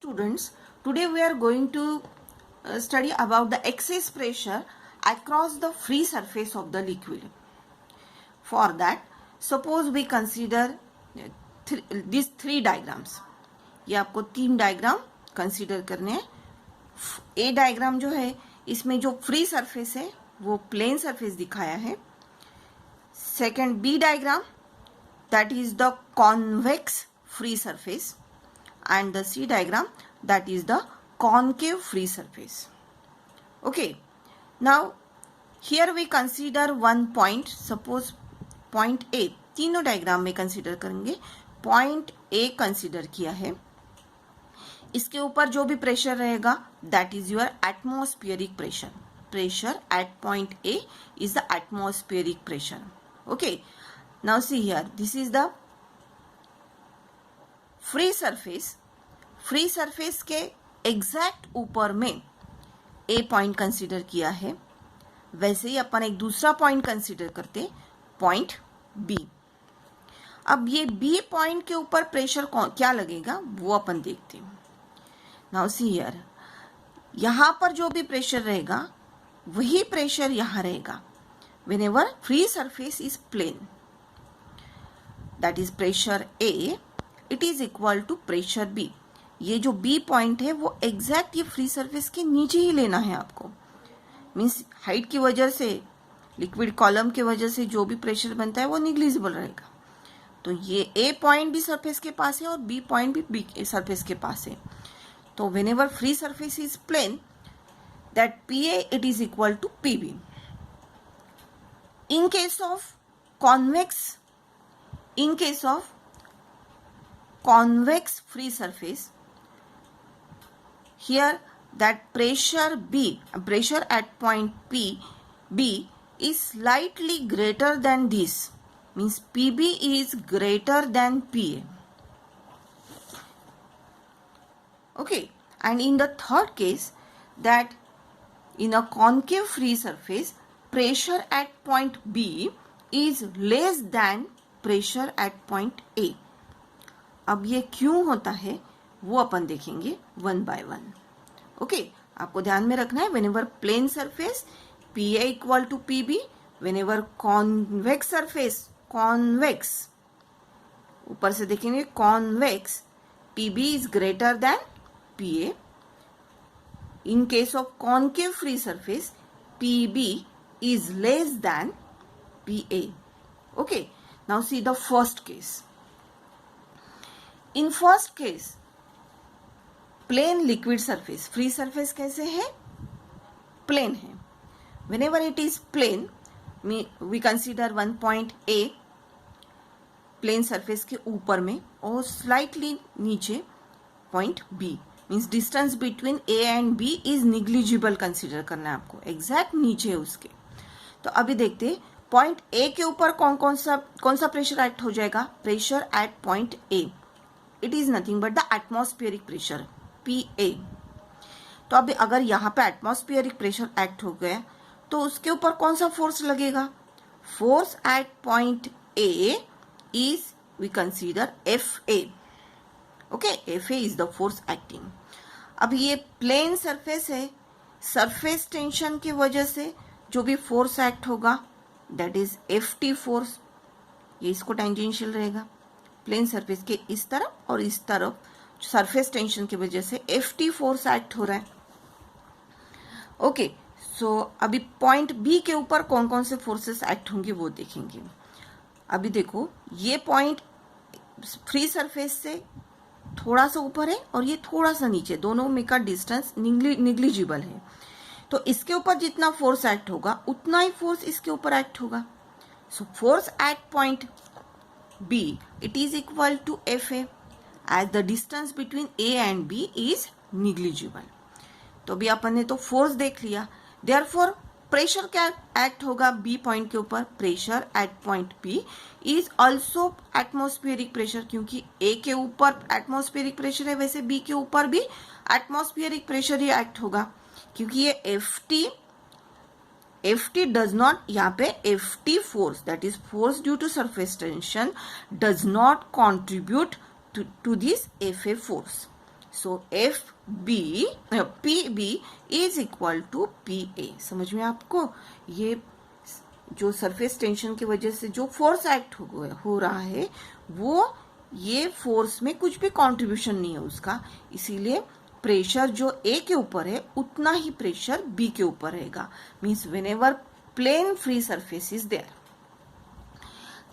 students, today we are going to study about the excess pressure across the free surface of the liquid. For that, suppose we consider these three diagrams. ये आपको तीन diagram consider करने हैं. ए diagram जो है इसमें जो free surface है वो प्लेन सरफेस दिखाया है. Second B diagram that is the convex free surface and the C diagram that is the concave free surface. Okay, now here we consider one point. Suppose point A, तीनों diagram में consider करेंगे. Point A consider किया है. इसके ऊपर जो भी pressure रहेगा that is your atmospheric pressure. Pressure at point A is the atmospheric pressure. Okay, now see here, this is the free surface. Free surface के एग्जैक्ट ऊपर में ए पॉइंट कंसीडर किया है. वैसे ही अपन एक दूसरा पॉइंट कंसीडर करते, पॉइंट बी. अब ये बी पॉइंट के ऊपर प्रेशर क्या लगेगा वो अपन देखते हैं. नाउ सी हियर, यहां पर जो भी प्रेशर रहेगा वही प्रेशर यहां रहेगा. whenever free surface is plane, that is pressure A, it is equal to pressure B. ये जो B पॉइंट है वो एग्जैक्ट ये फ्री सरफेस के नीचे ही लेना है आपको. मीन्स हाइट की वजह से, लिक्विड कॉलम की वजह से जो भी प्रेशर बनता है वो निग्लिजिबल रहेगा. तो ये A पॉइंट भी सरफेस के पास है और B पॉइंट भी B सरफेस के पास है. तो whenever free surface is plane, that PA it is equal to PB. In case of convex free surface, here that pressure at point B is slightly greater than this, means PB is greater than PA. Okay, and in the third case, that in a concave free surface, pressure at point B is less than pressure at point A. अब ये क्यों होता है वो अपन देखेंगे one by one. Okay, आपको ध्यान में रखना है whenever plane surface PA equal to PB, whenever convex surface, convex, ऊपर से देखेंगे convex, PB is greater than PA. In case of concave free surface, PB is less than PA. Okay, now see the first case. In first case, plane liquid surface, free surface कैसे है? Plane है. Whenever it is plane, we consider one point A, plane surface के ऊपर में और slightly नीचे point B. Means distance between A and B is negligible consider करना है आपको, एग्जैक्ट नीचे है उसके. तो अभी देखते पॉइंट ए के ऊपर कौन सा प्रेशर एक्ट हो जाएगा. Pressure at point A, it is nothing but the atmospheric pressure PA. तो अभी अगर यहाँ पे एटमॉस्फेरिक प्रेशर एक्ट हो गया तो उसके ऊपर कौन सा फोर्स लगेगा. Force at point A is we consider FA. Okay, FA is the force acting. अब ये प्लेन सरफेस है, सरफेस टेंशन की वजह से जो भी फोर्स एक्ट होगा दैट इज FT फोर्स. ये इसको टेंजेंशियल रहेगा. प्लेन सरफेस के इस तरफ और इस तरफ सरफेस टेंशन की वजह से FT फोर्स एक्ट हो रहा है. ओके, सो अभी पॉइंट B के ऊपर कौन से फोर्सेस एक्ट होंगे वो देखेंगे. अभी देखो, ये पॉइंट फ्री सरफेस से थोड़ा सा ऊपर है और ये थोड़ा सा नीचे, दोनों में का डिस्टेंस निग्लिजिबल है. तो इसके ऊपर जितना फोर्स एक्ट होगा उतना ही फोर्स इसके ऊपर एक्ट होगा. So force at point B it is equal to FA as the distance between A and B is negligible. तो अभी अपन ने तो फोर्स देख लिया. देयरफॉर प्रेशर क्या एक्ट होगा B पॉइंट के ऊपर. Pressure at point B is also atmospheric pressure, क्योंकि A के ऊपर एटमॉस्फेरिक प्रेशर है वैसे B के ऊपर भी एटमॉस्फेरिक प्रेशर ही एक्ट होगा. क्योंकि ये FT डज नॉट, यहाँ पे FT force that is force due to surface tension does not contribute to this FA force. So F B P B is equal to P A. समझ में आपको? ये जो सरफेस टेंशन की वजह से जो फोर्स एक्ट हो रहा है वो ये फोर्स में कुछ भी कंट्रीब्यूशन नहीं है उसका, इसीलिए प्रेशर जो ए के ऊपर है उतना ही प्रेशर बी के ऊपर रहेगा। Means whenever plane free surface is there.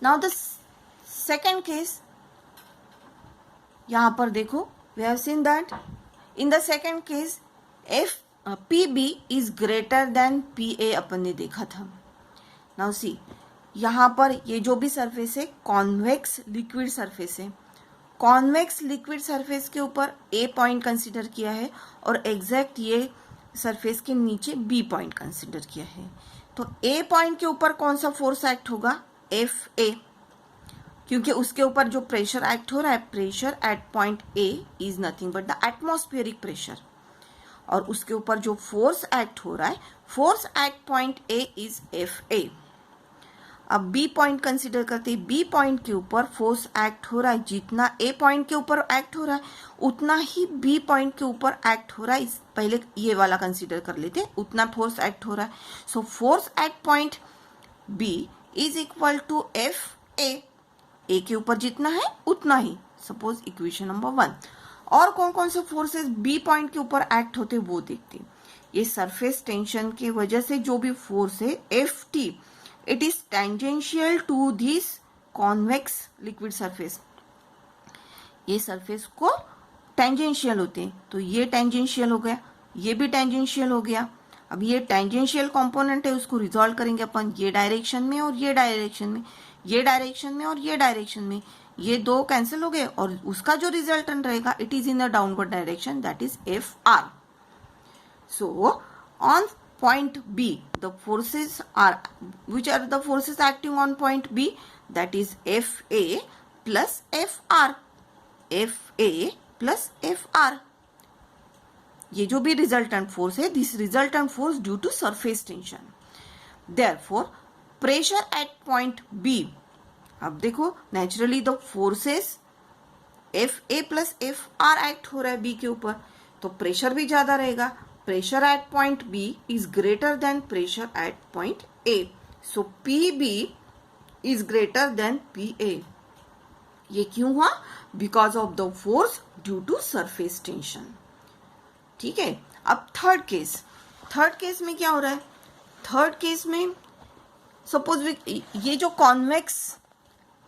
Now the second case, यहां पर देखो, we have seen that in the second case F P B is greater than P A, अपन ने देखा था। नाउ सी, यहाँ पर ये जो भी सरफेस है कॉन्वेक्स लिक्विड सरफेस है। कॉन्वेक्स लिक्विड सरफेस के ऊपर ए पॉइंट कंसीडर किया है और एग्जैक्ट ये सरफेस के नीचे बी पॉइंट कंसीडर किया है। तो ए पॉइंट के ऊपर कौन सा फोर्स एक्ट होगा? एफ ए, क्योंकि उसके ऊपर जो प्रेशर एक्ट हो रहा है, pressure at point A is nothing but the atmospheric pressure, और उसके ऊपर जो फोर्स एक्ट हो रहा है, force at point A is F A. अब बी पॉइंट कंसीडर करते हैं, बी पॉइंट के ऊपर फोर्स एक्ट हो रहा है, जितना ए पॉइंट के ऊपर एक्ट हो रहा है उतना ही बी पॉइंट के ऊपर एक्ट हो रहा है। पहले ये वाला कंसीडर कर लेते, उतना फोर्स एक्ट हो रहा है। So force at point B is equal to F A के ऊपर जितना है उतना ही, सपोज इक्वेशन नंबर 1। और कौन कौन से फोर्सेस बी पॉइंट के ऊपर एक्ट होते वो देखते। ये सरफेस टेंशन की वजह से जो भी फोर्स है F T, it is tangential to this convex liquid surface। ये सरफेस को टेंजेंशियल होते हैं, तो ये टेंजेंशियल हो गया, ये भी टेंजेंशियल हो गया। अब ये टेंजेंशियल कंपोनेंट है, उसको रिजॉल्व करेंगे अपन ये डायरेक्शन में और ये डायरेक्शन में, ये डायरेक्शन में और ये डायरेक्शन में, ये दो कैंसिल हो गए और उसका जो रिजल्टेंट रहेगा it is in the downward direction, that is F R. So on point B, the forces are, which are the forces acting on point B? That is FA plus FR, FA plus FR। ये जो भी resultant force है, this resultant force due to surface tension। Therefore, pressure at point B, अब देखो naturally the forces FA plus FR act हो रहा है B के ऊपर, तो प्रेशर भी ज्यादा रहेगा। Pressure at point B is greater than pressure at point A. So PB is greater than PA. ये क्यों हुआ? Because of the force due to surface tension। ठीक है। अब थर्ड केस में क्या हो रहा है? थर्ड केस में सपोज ये जो कॉन्वेक्स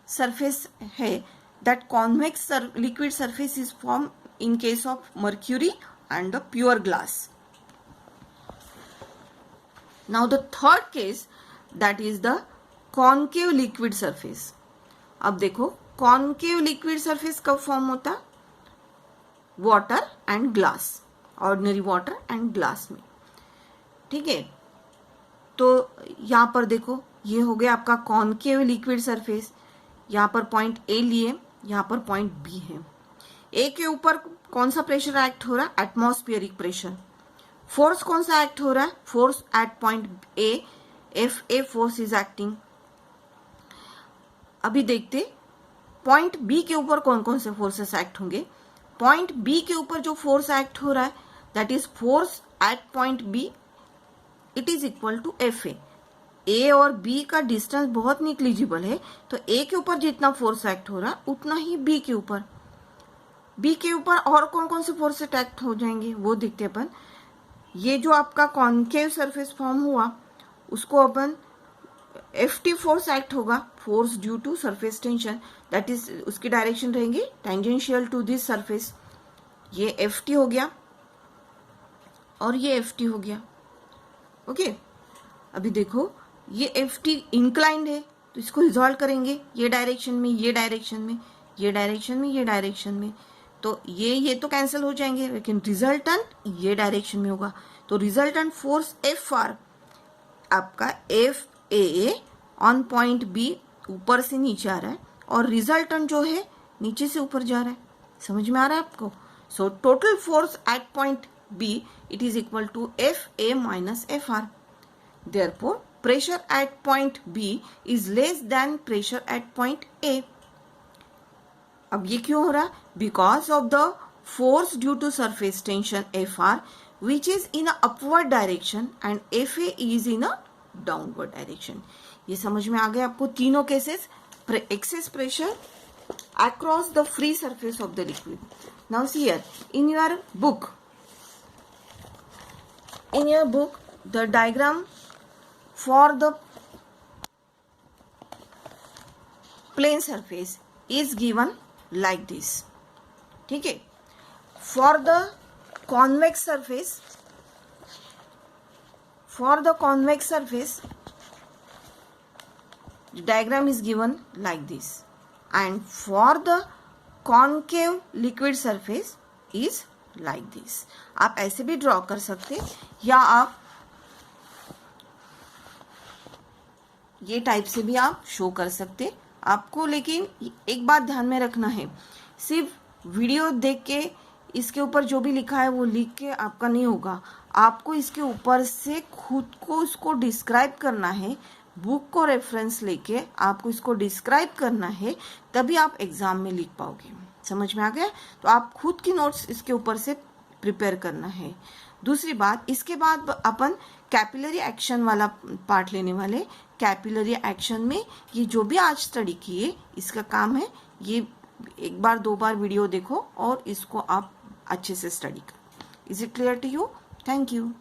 सरफेस है, that convex liquid surface is form in case of mercury and the pure glass। Now the third case, that is the concave liquid surface। अब देखो concave liquid surface कब form होता? Water and glass, ordinary water and glass में। ठीक है, तो यहाँ पर देखो ये हो गया आपका कॉन्केव लिक्विड सरफेस। यहाँ पर पॉइंट ए लिए, यहाँ पर पॉइंट बी है। ए के ऊपर कौन सा प्रेशर एक्ट हो रहा है? Atmospheric pressure. फोर्स कौन सा एक्ट हो रहा है? Force at point A, F A force is acting. अभी देखते पॉइंट बी के ऊपर कौन कौन से फोर्सेस एक्ट होंगे। पॉइंट बी के ऊपर जो फोर्स एक्ट हो रहा है that is force at point B, it is equal to F A और बी का डिस्टेंस बहुत निग्लिजिबल है, तो ए के ऊपर जितना फोर्स एक्ट हो रहा है उतना ही बी के ऊपर। बी के ऊपर और कौन कौन से फोर्स एक्ट हो जाएंगे वो देखते अपन। ये जो आपका कॉन्केव सरफेस फॉर्म हुआ उसको अपन एफ टी फोर्स एक्ट होगा, force due to surface tension, that is उसकी डायरेक्शन रहेंगी टेंजेंशियल टू दिस सरफेस। ये एफ टी हो गया और ये एफ टी हो गया। ओके, अभी देखो ये एफ टी इंक्लाइंड है तो इसको रिजॉल्व करेंगे ये डायरेक्शन में, ये डायरेक्शन में, ये डायरेक्शन में, ये डायरेक्शन में, तो ये तो कैंसिल हो जाएंगे, लेकिन रिजल्टेंट ये डायरेक्शन में होगा। तो रिजल्टेंट फोर्स एफ आर आपका F A on point B ऊपर से नीचे आ रहा है और रिजल्टेंट जो है नीचे से ऊपर जा रहा है। समझ में आ रहा है आपको? So total force at point B it is equal to F A minus F R. Therefore pressure at point B is less than pressure at point A. अब ये क्यों हो रहा है? Because of the force due to surface tension Fr which is in a upward direction and Fa is in a downward direction. ये समझ में आ गए आपको तीनों cases. Excess pressure across the free surface of the liquid. Now see here in your book the diagram for the plane surface is given like this. ठीक है. For the convex surface the diagram is given like this, and for the concave liquid surface is like this. आप ऐसे भी draw कर सकते या आप ये टाइप से भी आप शो कर सकते आपको. लेकिन एक बात ध्यान में रखना है, सिर्फ वीडियो देख के इसके ऊपर जो भी लिखा है वो लिख के आपका नहीं होगा. आपको इसके ऊपर से खुद को इसको डिस्क्राइब करना है. बुक को रेफरेंस लेके आपको इसको डिस्क्राइब करना है, तभी आप एग्जाम में लिख पाओगे. समझ में आ गया? तो आप खुद की नोट्स इसके ऊपर से प्रिपेयर करना है. दूसरी बात, इसके बाद अपन कैपिलरी एक्शन वाला पार्ट लेने वाले. कैपिलरी एक्शन में ये जो भी आज स्टडी किए इसका काम है, ये एक बार दो बार वीडियो देखो और इसको आप अच्छे से स्टडी करो. Is it clear to you? Thank you.